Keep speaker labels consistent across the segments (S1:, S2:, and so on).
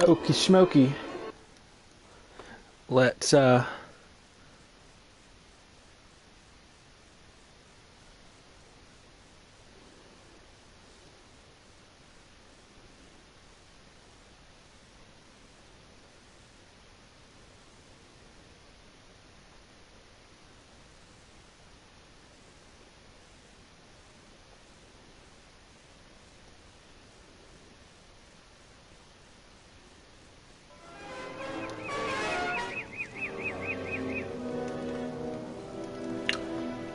S1: Okie smoky. Let's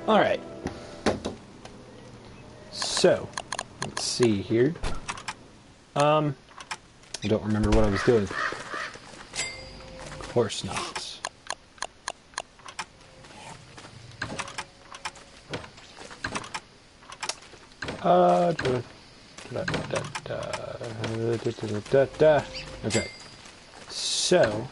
S1: all right. So, let's see here. I don't remember what I was doing. Of course not. Okay. So,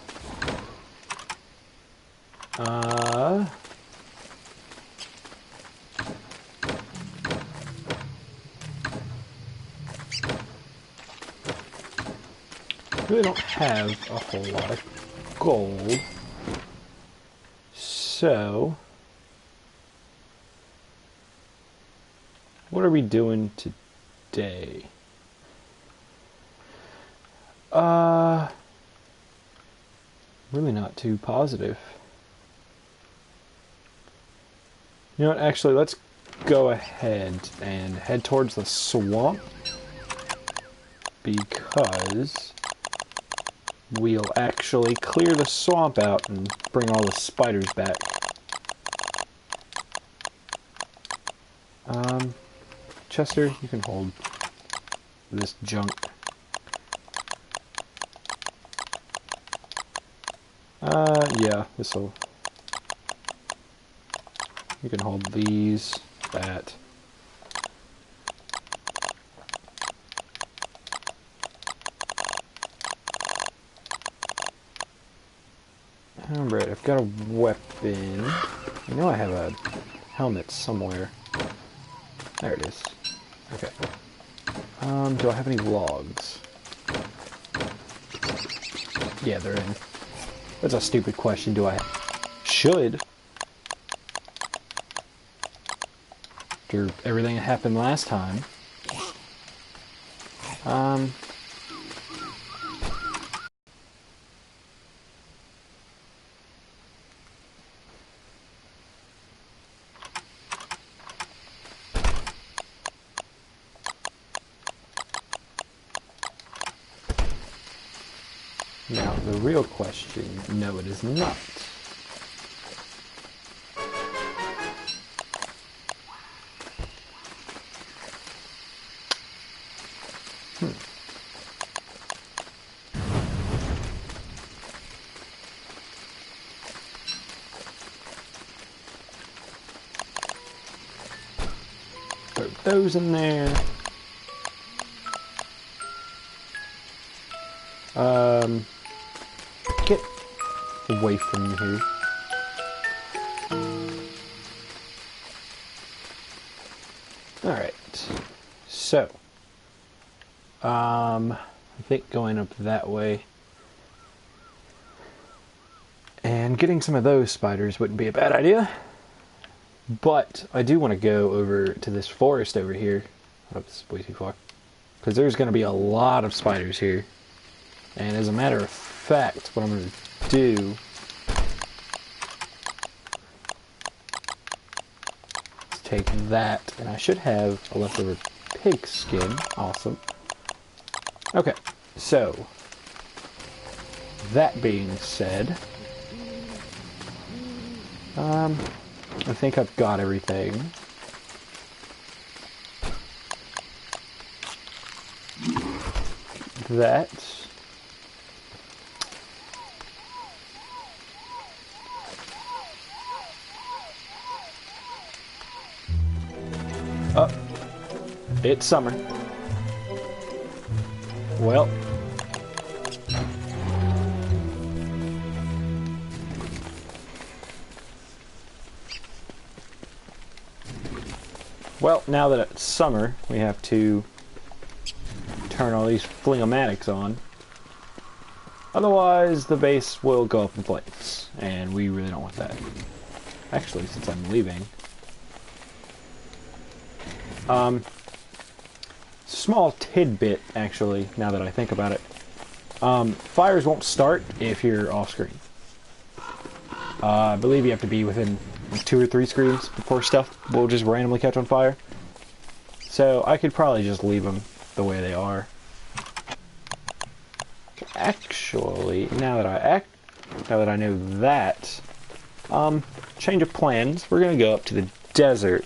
S1: really don't have a whole lot of gold, so what are we doing today? Really not too positive. You know what, actually, let's go ahead and head towards the swamp, because we'll actually clear the swamp out and bring all the spiders back. Chester, you can hold this junk. Yeah, this'll... You can hold these, that. Alright, I've got a weapon. I know I have a helmet somewhere. There it is. Okay. Do I have any logs? Yeah, they're in. That's a stupid question. Do I should? After everything that happened last time. Now, the real question, no, it is not. Throw those in there. Get away from me here. Alright. So. I think going up that way and getting some of those spiders wouldn't be a bad idea. But I do want to go over to this forest over here. Oh, it's way too far. Because there's going to be a lot of spiders here. And as a matter of fact, what I'm going to do is take that, and I should have a leftover pig skin. Awesome. Okay, so that being said, I think I've got everything. That. Oh, it's summer. Well. Well, now that it's summer, we have to turn all these fling-o-matics on. Otherwise, the base will go up in flames, and we really don't want that. Actually, since I'm leaving... small tidbit, actually, now that I think about it. Fires won't start if you're off-screen. I believe you have to be within 2 or 3 screens before stuff will just randomly catch on fire. So I could probably just leave them the way they are. Actually, now that I know that, change of plans. We're gonna go up to the desert.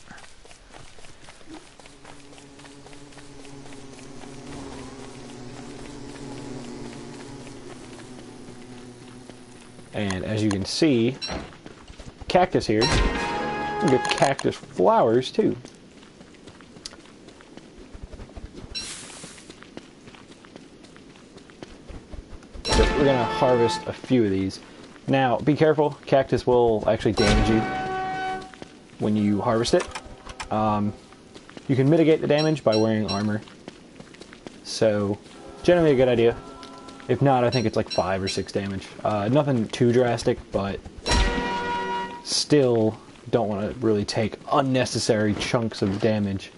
S1: And as you can see, cactus here. We get cactus flowers too. So we're gonna harvest a few of these. Now, be careful. Cactus will actually damage you when you harvest it. You can mitigate the damage by wearing armor. So, generally a good idea. If not, I think it's like 5 or 6 damage. Nothing too drastic, but still don't want to really take unnecessary chunks of damage.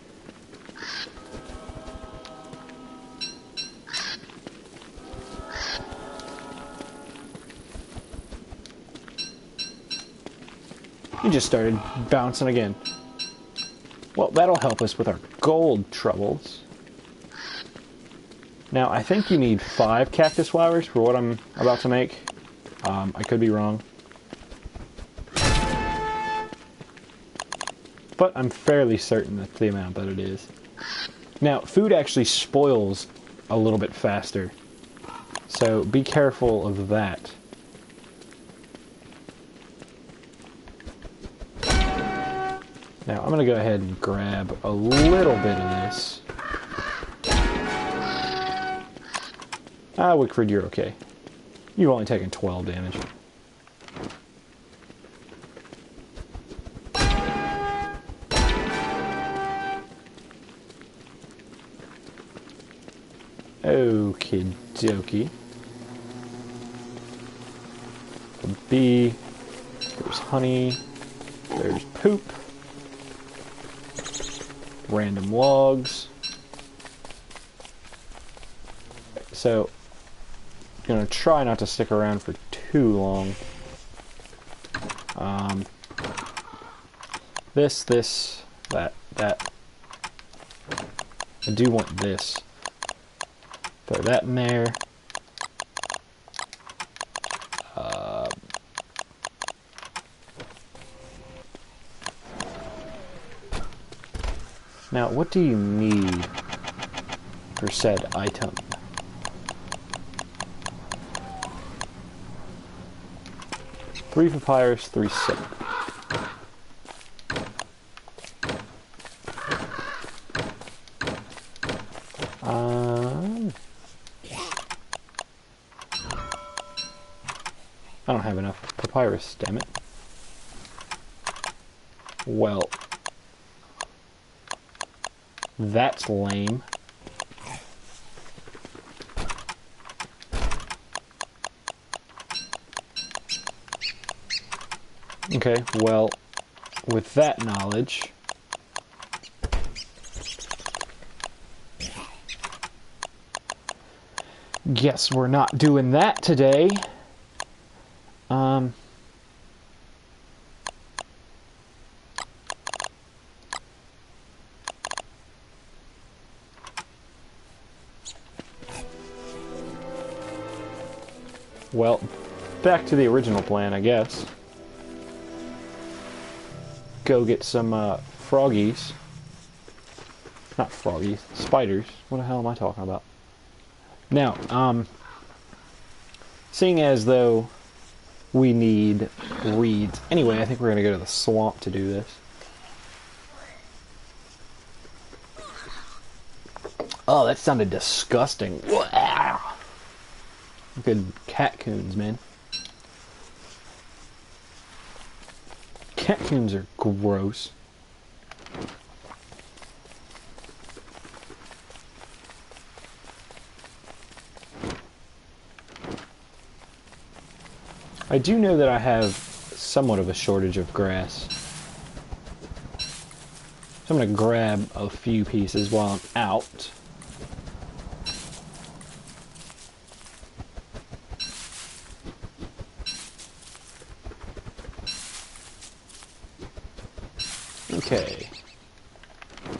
S1: You just started bouncing again. Well, that'll help us with our gold troubles. Now, I think you need 5 cactus flowers for what I'm about to make. I could be wrong. But I'm fairly certain that's the amount that it is. Now, food actually spoils a little bit faster. So be careful of that. Now, I'm going to go ahead and grab a little bit of this. Wickford, you're okay. You've only taken 12 damage. Okie dokie. A bee. There's honey. There's poop. Random logs. So, I'm gonna try not to stick around for too long. That. I do want this. Throw that in there. Now, what do you need for said item? Three papyrus, 3 silk. I don't have enough papyrus, damn it. Well, that's lame. Okay, well, with that knowledge, guess we're not doing that today. Well, back to the original plan, I guess. Go get some froggies. Not froggies, spiders. What the hell am I talking about? Now, seeing as though we need reeds. Anyway, I think we're going to go to the swamp to do this. Oh, that sounded disgusting. Good catcoons, man. Catcoons are gross. I do know that I have somewhat of a shortage of grass. So I'm going to grab a few pieces while I'm out. Okay.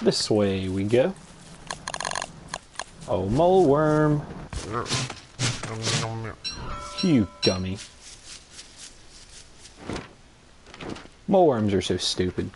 S1: This way we go. Oh, mole worm. You dummy. Mole worms are so stupid.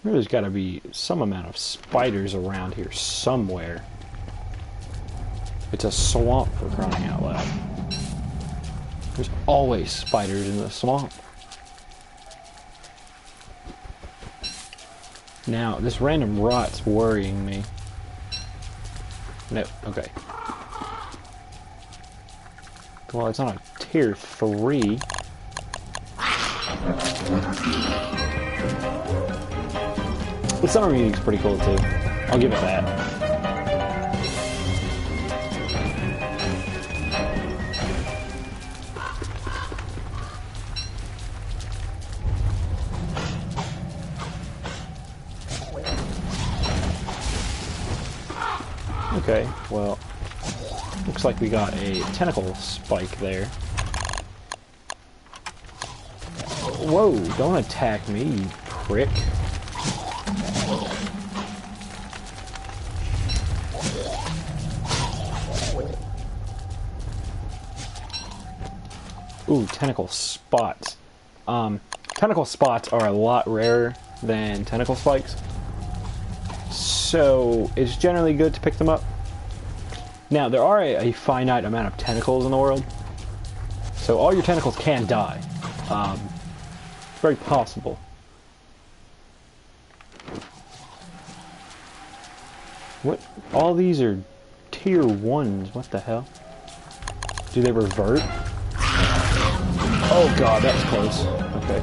S1: There's got to be some amount of spiders around here somewhere. It's a swamp, for crying out loud. There's always spiders in the swamp. Now, this random rot's worrying me. No, okay. Well, it's on a tier 3. The summer music's pretty cool too. I'll give it that. Okay, well, looks like we got a tentacle spike there. Whoa, don't attack me, you prick. Ooh, tentacle spots. Tentacle spots are a lot rarer than tentacle spikes, so it's generally good to pick them up. Now, there are a finite amount of tentacles in the world, so all your tentacles can die. It's very possible. What? All these are tier 1s. What the hell? Do they revert? Oh god, that's close. Okay.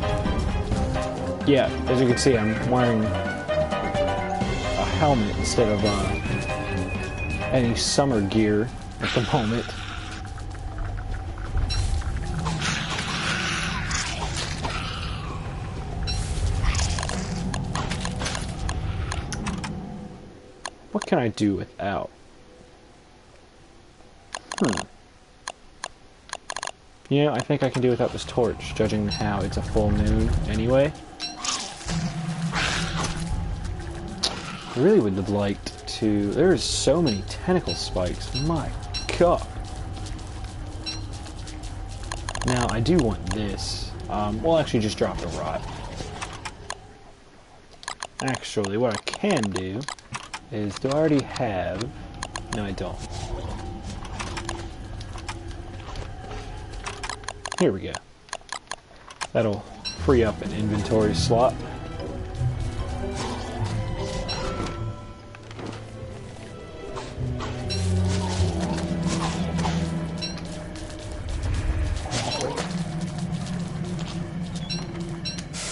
S1: Yeah, as you can see, I'm wearing a helmet instead of any summer gear at the moment. What can I do without? You know, I think I can do without this torch, judging how it's a full moon anyway. I really would have liked to... There's so many tentacle spikes. My god. Now, I do want this. We'll actually just drop the rod. Actually, what I can do is... Do I already have... No, I don't. Here we go. That'll free up an inventory slot.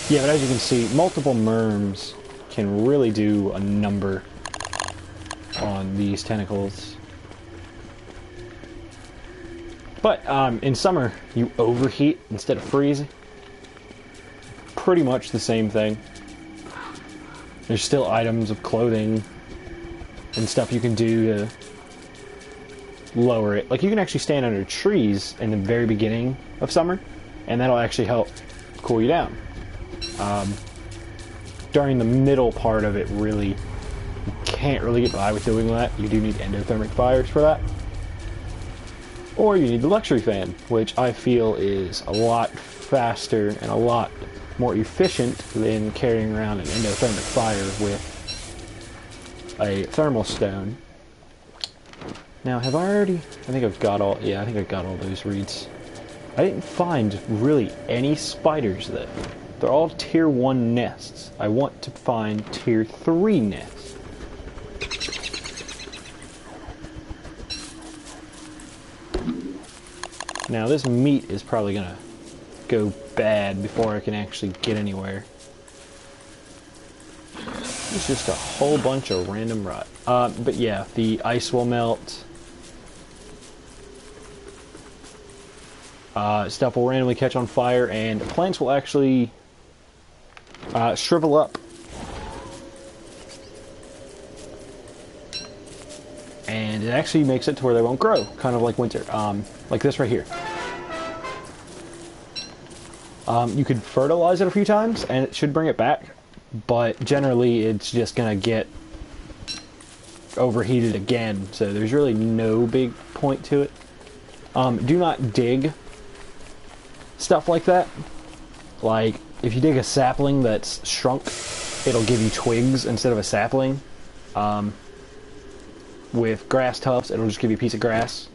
S1: Yeah, but as you can see, multiple merms can really do a number on these tentacles. But in summer, you overheat instead of freeze. Pretty much the same thing. There's still items of clothing and stuff you can do to lower it. Like, you can actually stand under trees in the very beginning of summer, and that'll actually help cool you down. During the middle part of it, really, you can't really get by with doing that. You do need endothermic fires for that. Or you need the luxury fan, which I feel is a lot faster and a lot more efficient than carrying around an endothermic fire with a thermal stone. Now, have I already... I think I've got all... Yeah, I think I've got all those reeds. I didn't find really any spiders though. They're all tier 1 nests. I want to find tier 3 nests. Now this meat is probably gonna go bad before I can actually get anywhere. It's just a whole bunch of random rot. But yeah, the ice will melt. Stuff will randomly catch on fire, and plants will actually shrivel up. And it actually makes it to where they won't grow, kind of like winter. Like this right here. You could fertilize it a few times, and it should bring it back. But generally, it's just going to get overheated again. So there's really no big point to it. Do not dig stuff like that. Like, if you dig a sapling that's shrunk, it'll give you twigs instead of a sapling. With grass tufts, it'll just give you a piece of grass.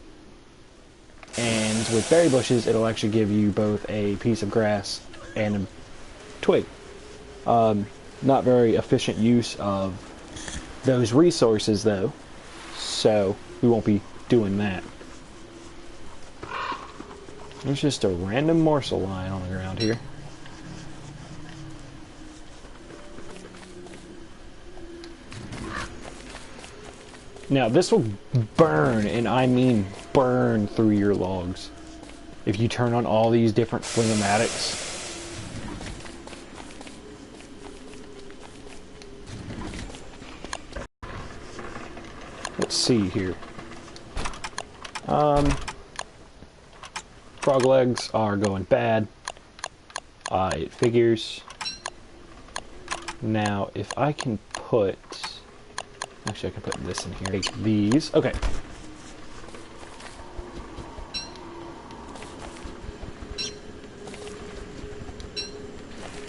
S1: And with berry bushes, it'll actually give you both a piece of grass and a twig. Not very efficient use of those resources, though, so we won't be doing that. There's just a random morsel lying on the ground here. Now, this will burn, and I mean burn through your logs, if you turn on all these different flingamatics. Let's see here. Frog legs are going bad. It figures. Now, if I can put... Actually, I can put this in here. Take these. Okay.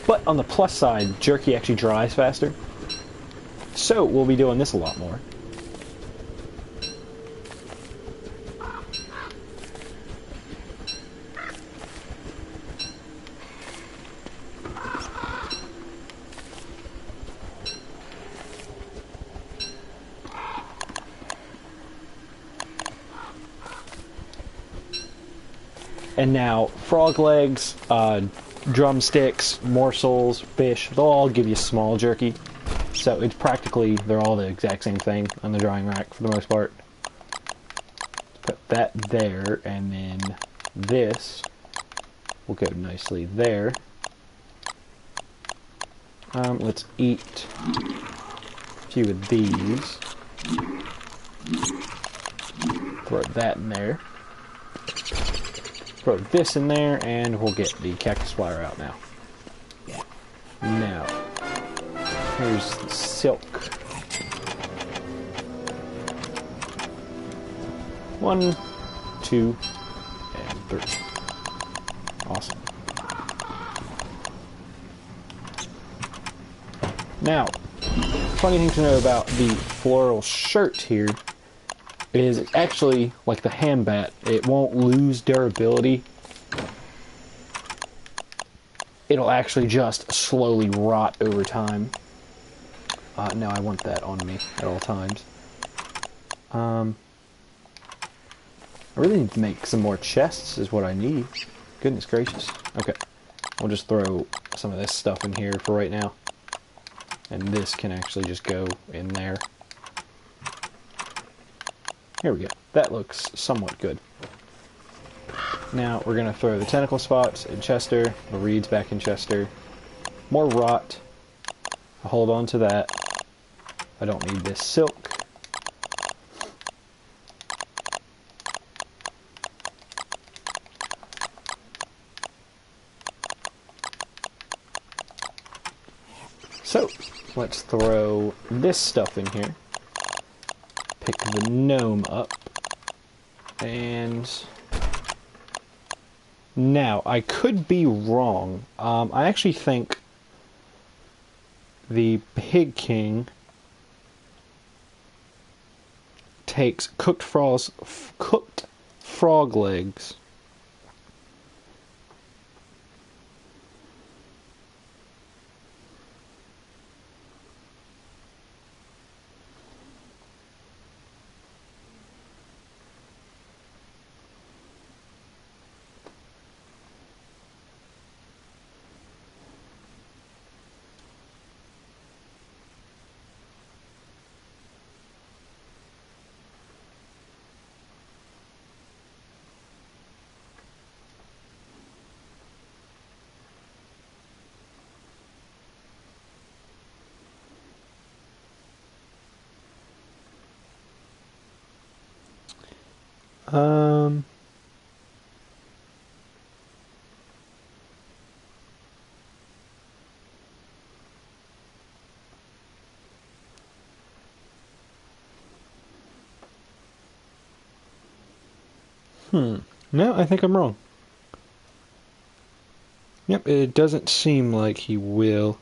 S1: But on the plus side, jerky actually dries faster. So, we'll be doing this a lot more. And now, frog legs, drumsticks, morsels, fish, they'll all give you small jerky. So it's practically, they're all the exact same thing on the drying rack for the most part. Put that there, and then this will go nicely there. Let's eat a few of these. Throw that in there. Throw this in there, and we'll get the cactus flower out now. Now, here's the silk. 1, 2, and 3. Awesome. Now, funny thing to know about the floral shirt here is actually like the hambat. It won't lose durability. It'll actually just slowly rot over time. No, I want that on me at all times. I really need to make some more chests is what I need. Goodness gracious. Okay. We'll just throw some of this stuff in here for right now. And this can actually just go in there. Here we go. That looks somewhat good. Now we're going to throw the tentacle spots in Chester, the reeds back in Chester. More rot. I'll hold on to that. I don't need this silk. So, let's throw this stuff in here. Pick the gnome up. And now, I could be wrong. I actually think the Pig King takes cooked frog legs Um... No, I think I'm wrong. Yep, it doesn't seem like he will.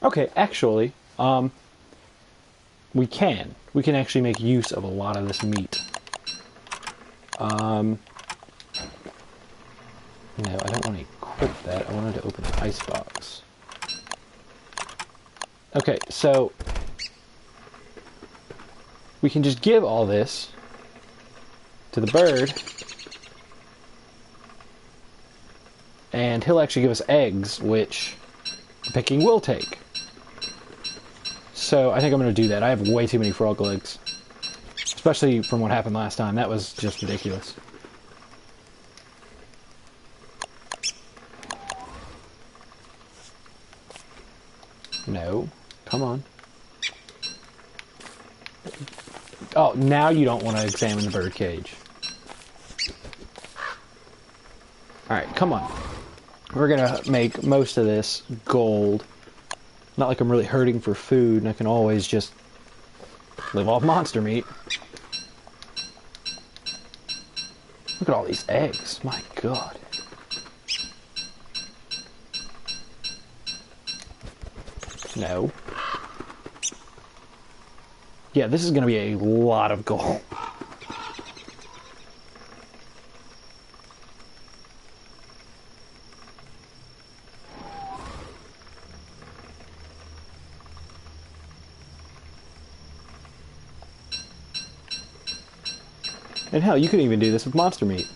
S1: Okay, actually, we can. We can actually make use of a lot of this meat. No, I don't want to equip that. I wanted to open the icebox. Okay, so we can just give all this to the bird, and he'll actually give us eggs, which the picking will take. So I think I'm going to do that. I have way too many frog legs, especially from what happened last time. That was just ridiculous. No. Come on. Oh, now you don't want to examine the bird cage. Alright, come on. We're gonna make most of this gold. Not like I'm really hurting for food, and I can always just live off monster meat. Look at all these eggs. My God. No. Yeah, this is going to be a lot of gold. And hell, you could even do this with monster meat.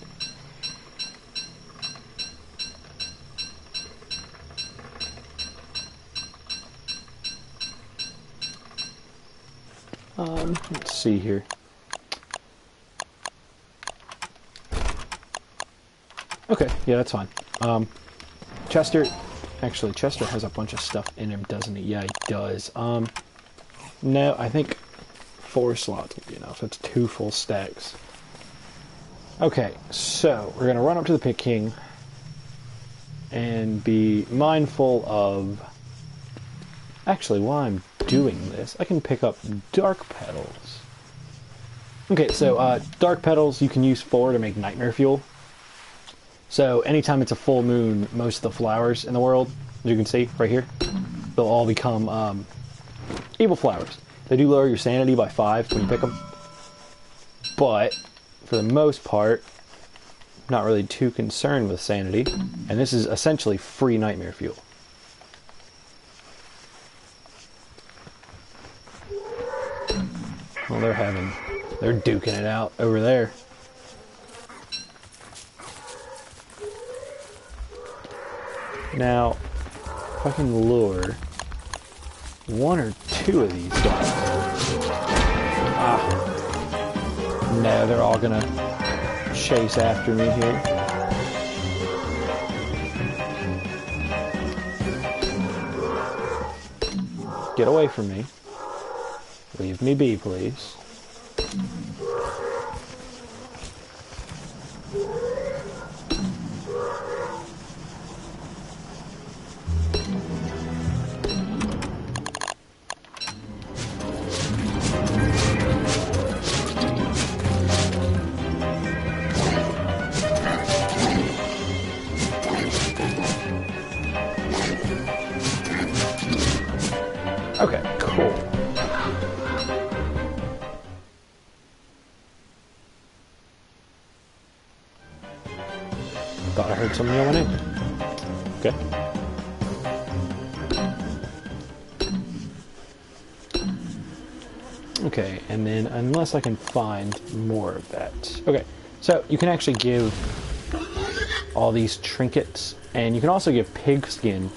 S1: Let's see here. Okay, yeah, that's fine. Chester, actually, Chester has a bunch of stuff in him, doesn't he? Yeah, he does. No, I think 4 slots would be enough. That's 2 full stacks. Okay, so we're gonna run up to the Pit King and be mindful of... Actually, while I'm doing this, I can pick up dark petals. Okay, so dark petals you can use 4 to make nightmare fuel. So anytime it's a full moon, most of the flowers in the world, as you can see right here, they'll all become evil flowers. They do lower your sanity by 5 when you pick them, but for the most part, I'm not really too concerned with sanity, and this is essentially free nightmare fuel. Well, they're duking it out over there. Now, if I can lure 1 or 2 of these guys. No, they're all gonna chase after me here. Get away from me. Leave me be, please. Okay, cool. Thought I heard something yelling in. Okay. Okay, and then unless I can find more of that. Okay, so you can actually give all these trinkets, and you can also give pig skin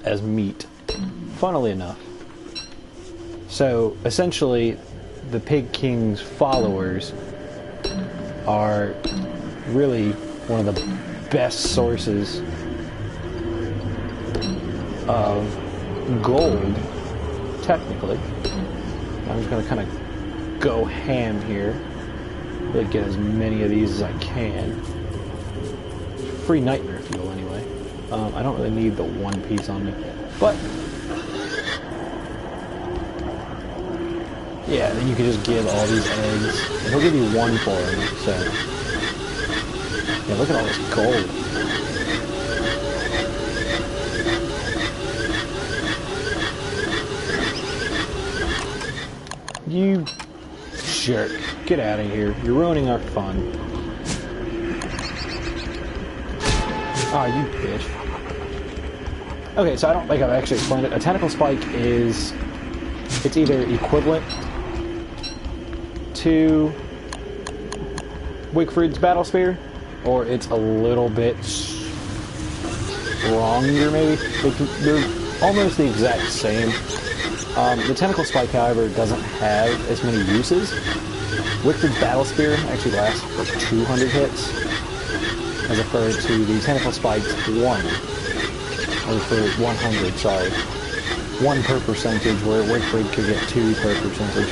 S1: as meat, funnily enough. So essentially, the Pig King's followers are really one of the best sources of gold, technically. I'm just going to kind of go ham here, really get as many of these as I can. Free nightmare fuel anyway. I don't really need the one piece on me, but yeah, then you can just give all these eggs, and he'll give you one for them, so yeah, look at all this gold. You jerk, get out of here, you're ruining our fun. Ah, you bitch. Okay, so I don't think I've actually explained it. A tentacle spike is, it's either equivalent to Wickfried's battle spear, or it's a little bit stronger, maybe. They're almost the exact same. The tentacle spike, however, doesn't have as many uses. Wickfried's battle spear actually lasts for 200 hits, as opposed to the tentacle spike's 1. Or for 100, sorry. 1 per percentage, where Wickfried could get 2 per percentage.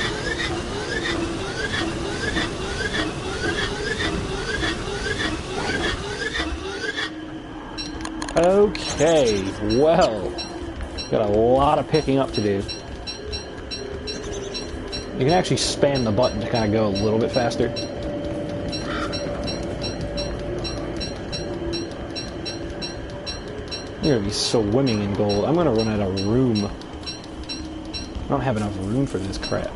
S1: Okay, well, got a lot of picking up to do. You can actually spam the button to kind of go a little bit faster. You're gonna be swimming in gold. I'm gonna run out of room. I don't have enough room for this crap.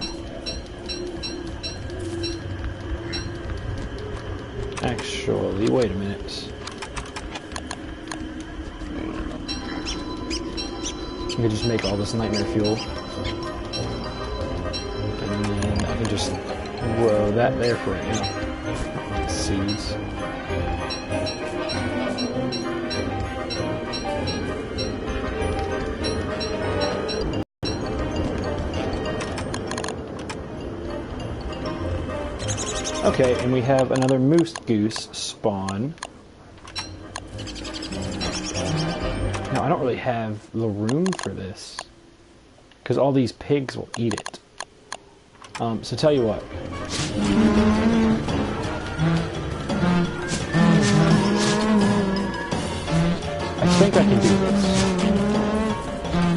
S1: Actually, wait a minute. I can just make all this nightmare fuel. And then I can just grow that there for right now. Seeds. Okay, and we have another moose goose spawn. Now, I don't really have the room for this, because all these pigs will eat it. So tell you what. I think I can do this.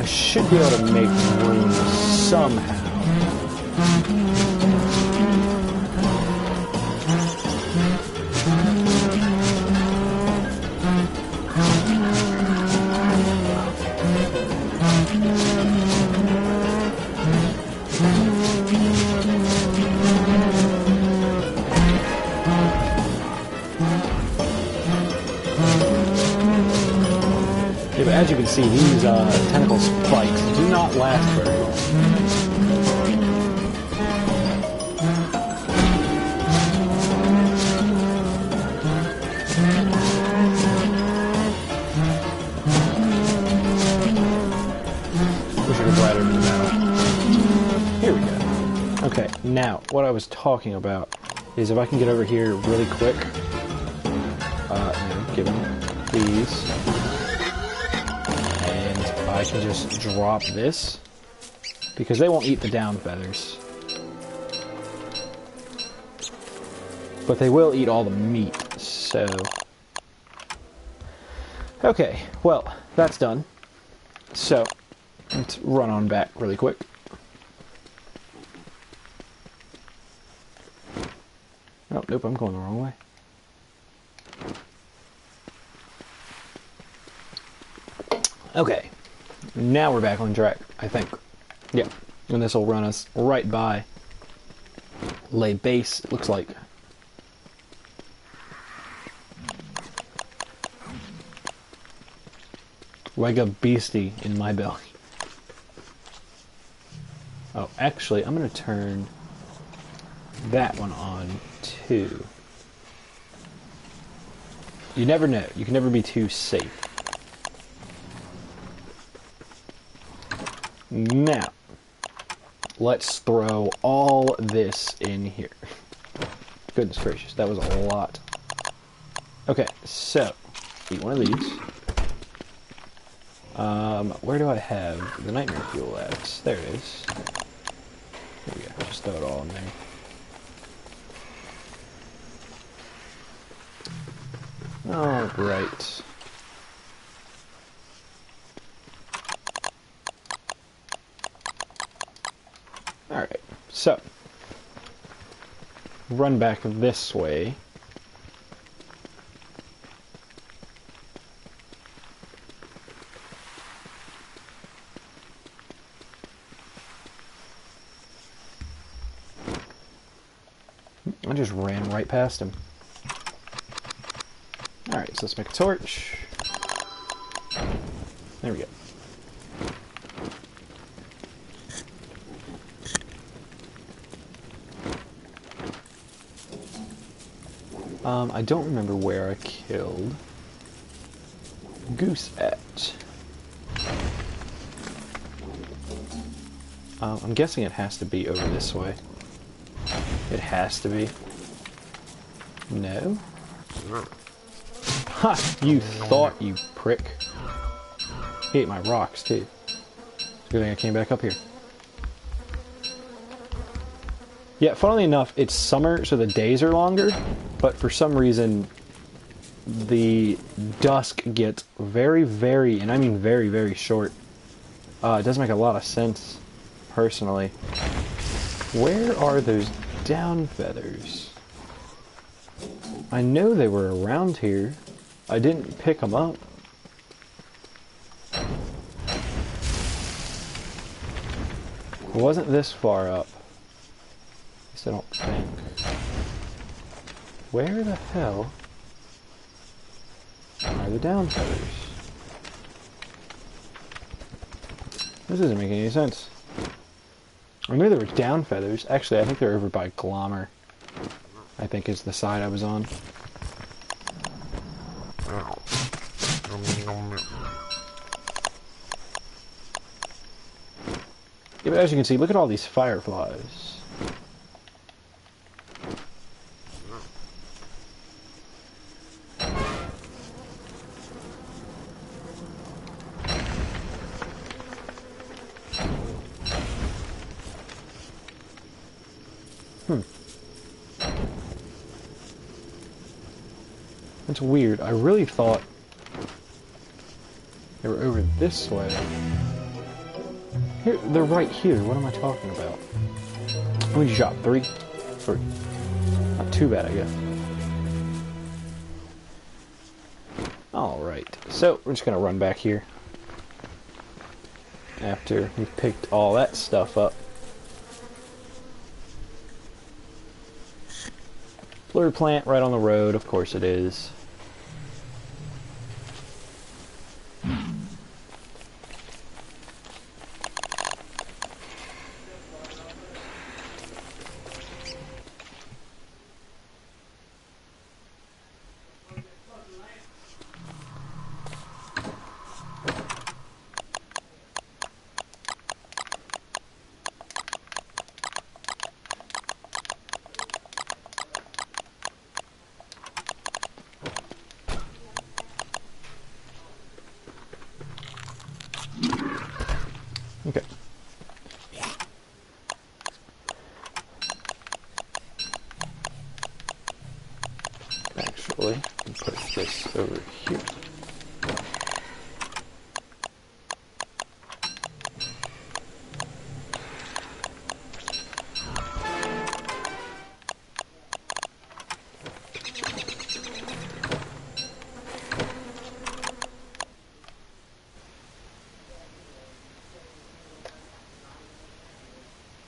S1: I should be able to make room somehow. Yeah, but as you can see, these tentacle spikes do not last very long. Wish I could ride over the metal. Here we go. Okay, now, what I was talking about is if I can get over here really quick, give them these. I can just drop this, because they won't eat the down feathers. But they will eat all the meat, so... Okay, well, that's done. So, let's run on back really quick. Oh, nope, I'm going the wrong way. Okay. Now we're back on track, I think. Yeah, and this will run us right by lay base, it looks like. Like a beastie in my belly. Oh, actually, I'm going to turn that one on too. You never know. You can never be too safe. Now, let's throw all this in here. Goodness gracious, that was a lot. Okay, so, eat one of these. Where do I have the nightmare fuel at? There it is. There we go, just throw it all in there. Alright. Alright, so, run back this way. I just ran right past him. Alright, so let's make a torch. There we go. I don't remember where I killed Goose at. I'm guessing it has to be over this way. It has to be. No? Ha! You thought, you prick. He ate my rocks, too. Good thing I came back up here. Yeah, funnily enough, it's summer, so the days are longer, but for some reason, the dusk gets very, very, and I mean very, very short. It doesn't make a lot of sense, personally. Where are those down feathers? I know they were around here. I didn't pick them up. It wasn't this far up. At least I don't think. Where the hell are the down feathers? This doesn't make any sense. I knew there were down feathers. Actually, I think they're over by Glommer. I think is the side I was on. Yeah, but as you can see, look at all these fireflies. That's weird. I really thought they were over this way. Here, they're right here. What am I talking about? How many shot? 3? 3. Not too bad, I guess. Alright, so we're just gonna run back here after we've picked all that stuff up. Fleur plant right on the road, of course it is. Okay. Actually, put this over here.